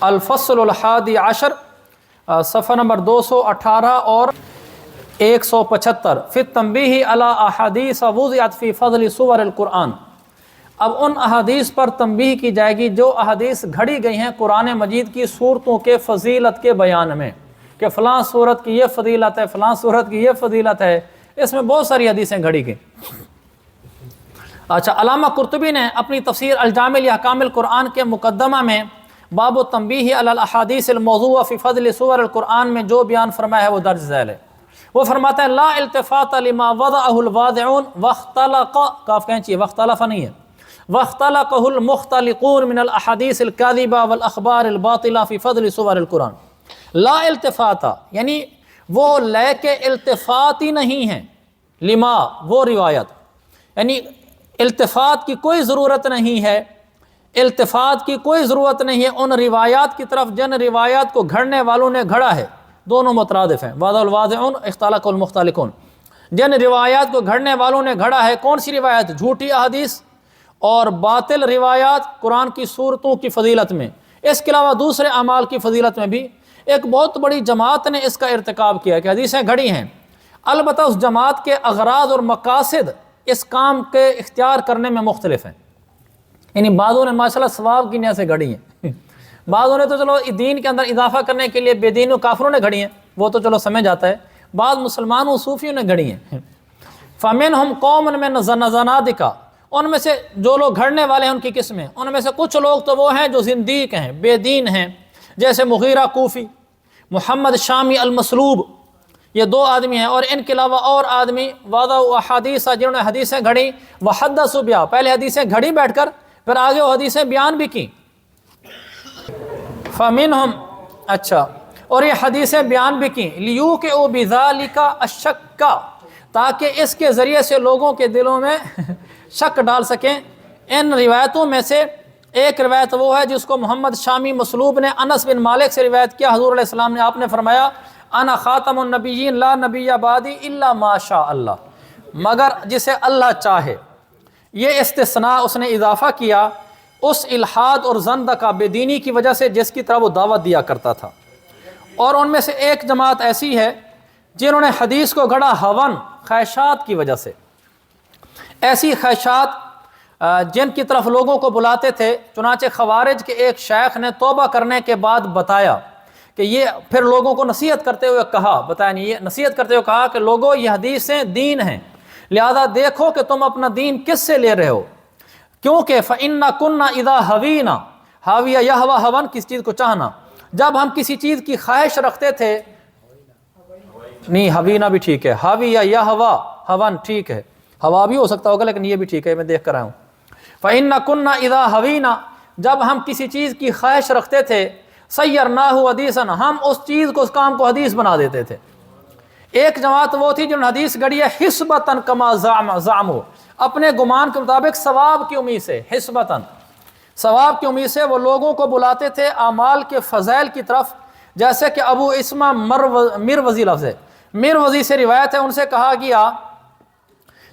الفصل الحادی عشر، صفحہ نمبر 218 اور 175، فی التنبیہ علی احادیث وضعت فی فضل سور القرآن۔ اب ان احادیث پر تنبیہ کی جائے گی جو احادیث گھڑی گئی ہیں قرآن مجید کی صورتوں کے فضیلت کے بیان میں، کہ فلاں صورت کی یہ فضیلت ہے، فلاں صورت کی یہ فضیلت ہے، اس میں بہت ساری حدیثیں گھڑی گئیں۔ اچھا، علامہ قرطبی نے اپنی تفسیر الجامع لاحکام القرآن کے مقدمہ میں باب التنبیہ علی الاحادیث الموضوعہ فی فضل سور القرآن میں جو بیان فرمایا ہے وہ درج ذیل ہے۔ وہ فرماتا ہے لا التفات لما وضعہ الواضعون واختلق، کاف کہیں چاہیے، واختلف نہیں ہے، واختلقہ المختلقون من الاحادیث الکاذبہ والاخبار الباطلہ فی فضل سور القرآن۔ لا التفات یعنی وہ لے کے التفات ہی نہیں ہے، لما وہ روایت، یعنی التفات کی کوئی ضرورت نہیں ہے، التفات کی کوئی ضرورت نہیں ہے ان روایات کی طرف جن روایات کو گھڑنے والوں نے گھڑا ہے، دونوں مترادف ہیں، واضع الواضعون اختلق المختلقون، جن روایات کو گھڑنے والوں نے گھڑا ہے۔ کون سی روایت؟ جھوٹی احادیث اور باطل روایات قرآن کی صورتوں کی فضیلت میں، اس کے علاوہ دوسرے اعمال کی فضیلت میں بھی ایک بہت بڑی جماعت نے اس کا ارتکاب کیا کہ حدیثیں گھڑی ہیں۔ البتہ اس جماعت کے اغراض اور مقاصد اس کام کے اختیار کرنے میں مختلف ہیں، یعنی بعضوں نے ماشاءاللہ ثواب کی نیت سے گھڑی ہیں، بعضوں نے تو چلو دین کے اندر اضافہ کرنے کے لیے بے دین و کافروں نے گھڑی ہیں، وہ تو چلو سمجھ آتا ہے، بعض مسلمانوں صوفیوں نے گھڑی ہیں۔ فَمِنْهُمْ قَوْمٌ مِّن زَنَادِقَةٍ، ان میں سے جو لوگ گھڑنے والے ہیں ان کی قسمیں، ان میں سے کچھ لوگ تو وہ ہیں جو زندیق ہیں، بے دین ہیں، جیسے مغیرہ کوفی، محمد شامی المسلوب، یہ دو آدمی ہیں، اور ان کے علاوہ اور آدمی وضعوا احادیث جنہوں نے حدیثیں گھڑی، وحدثوا بہا، پہلے حدیثیں گھڑی بیٹھ کر پھر آگے وہ حدیثیں بیان بھی کی۔ فَمِنْهُمْ، اچھا، اور یہ حدیثیں بیان بھی کی، لِيُوقِعُوا بِذَلِكَ الشَّكَّ، تاکہ اس کے ذریعے سے لوگوں کے دلوں میں شک ڈال سکیں۔ ان روایتوں میں سے ایک روایت وہ ہے جس کو محمد شامی مسلوب نے انس بن مالک سے روایت کیا، حضور علیہ السلام نے، آپ نے فرمایا انا خاتم النبیین لا نبی بعدی الا ما شاء اللہ، مگر جسے اللہ چاہے۔ یہ استثناء اس نے اضافہ کیا اس الحاد اور زندقہ بے دینی کی وجہ سے جس کی طرف وہ دعوت دیا کرتا تھا۔ اور ان میں سے ایک جماعت ایسی ہے جنہوں نے حدیث کو گھڑا ہون، خواہشات کی وجہ سے، ایسی خواہشات جن کی طرف لوگوں کو بلاتے تھے۔ چنانچہ خوارج کے ایک شیخ نے توبہ کرنے کے بعد بتایا کہ یہ، پھر لوگوں کو نصیحت کرتے ہوئے کہا، بتایا نہیں، یہ نصیحت کرتے ہوئے کہا کہ لوگوں یہ حدیثیں دین ہیں، لہذا دیکھو کہ تم اپنا دین کس سے لے رہے ہو، کیونکہ فَإِنَّ كُنَّ إِذَا هَوِينَا، حاویہ یہوہ ہون، کسی چیز کو چاہنا، جب ہم کسی چیز کی خواہش رکھتے تھے، نہیں حوینا بھی ٹھیک ہے، حاویہ یہوہ ہون ٹھیک ہے، ہوا بھی ہو سکتا ہوگا لیکن یہ بھی ٹھیک ہے، میں دیکھ کر آیا ہوں۔ فَإِنَّ كُنَّ إِذَا هَوِينَا، جب ہم کسی چیز کی خواہش رکھتے تھے، سَيَّرْنَاهُ حَدِيثًا، ہم اس چیز کو، اس کام کو حدیث بنا دیتے تھے۔ ایک جماعت وہ تھی جنہوں نے حدیث گھڑی ہے حسبتاً کما زعموا، اپنے گمان کے مطابق ثواب کی امید سے، حسبتاً ثواب کی امید سے وہ لوگوں کو بلاتے تھے اعمال کے فضائل کی طرف، جیسے کہ ابو اسما مروزی لفظ ہے، مروزی سے روایت ہے، ان سے کہا گیا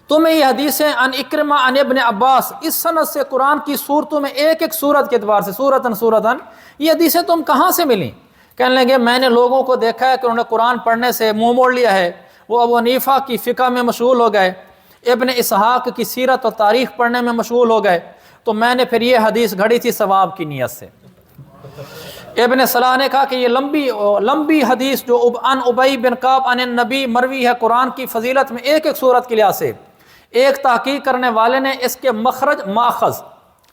تمہیں یہ حدیثیں عن اکرمہ عن ابن عباس، اس سند سے قرآن کی صورتوں میں ایک ایک صورت کے اعتبار سے، صورتاً یہ حدیثیں تم کہاں سے ملیں؟ کہنے لگے میں نے لوگوں کو دیکھا ہے کہ انہوں نے قرآن پڑھنے سے منہ موڑ لیا ہے، وہ ابو حنیفہ کی فقہ میں مشغول ہو گئے، ابن اسحاق کی سیرت اور تاریخ پڑھنے میں مشغول ہو گئے، تو میں نے پھر یہ حدیث گھڑی تھی ثواب کی نیت سے۔ ابن صلاح نے کہا کہ یہ لمبی حدیث جو عن ابی بن کعب عن النبی مروی ہے قرآن کی فضیلت میں ایک ایک صورت کے لحاظ سے، ایک تحقیق کرنے والے نے اس کے مخرج، ماخذ،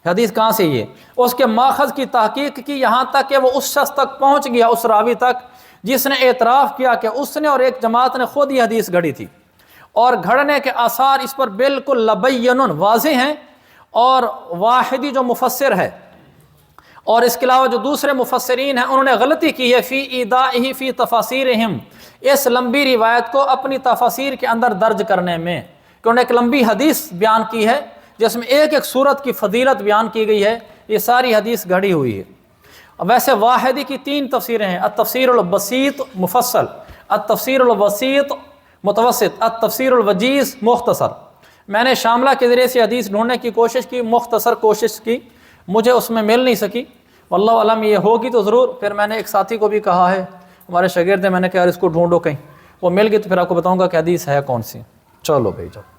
حدیث کہاں سے یہ، اس کے ماخذ کی تحقیق کی، یہاں تک کہ وہ اس شخص تک پہنچ گیا، اس راوی تک جس نے اعتراف کیا کہ اس نے اور ایک جماعت نے خود یہ حدیث گھڑی تھی، اور گھڑنے کے آثار اس پر بالکل لبین واضح ہیں، اور واحدی جو مفسر ہے اور اس کے علاوہ جو دوسرے مفسرین ہیں انہوں نے غلطی کی ہے فی ایدائہ فی تفاسیرہم، اس لمبی روایت کو اپنی تفاسیر کے اندر درج کرنے میں، کہ انہوں نے ایک لمبی حدیث بیان کی ہے جس میں ایک ایک صورت کی فضیلت بیان کی گئی ہے، یہ ساری حدیث گھڑی ہوئی ہے۔ ویسے واحدی کی تین تفسیریں ہیں، التفسیر البسیط مفصل، التفسیر الوسیط متوسط، التفسیر الوجیز مختصر۔ میں نے شاملہ کے ذریعے سے حدیث ڈھونڈنے کی کوشش کی، مختصر کوشش کی، مجھے اس میں مل نہیں سکی، واللہ علم یہ ہوگی تو ضرور. پھر میں نے ایک ساتھی کو بھی کہا ہے، ہمارے شاگرد ہیں، میں نے کہا یار اس کو ڈھونڈو کہیں، وہ مل گئی تو پھر آپ کو بتاؤں گا کہ حدیث ہے کون سی. چلو بھائی جاؤ.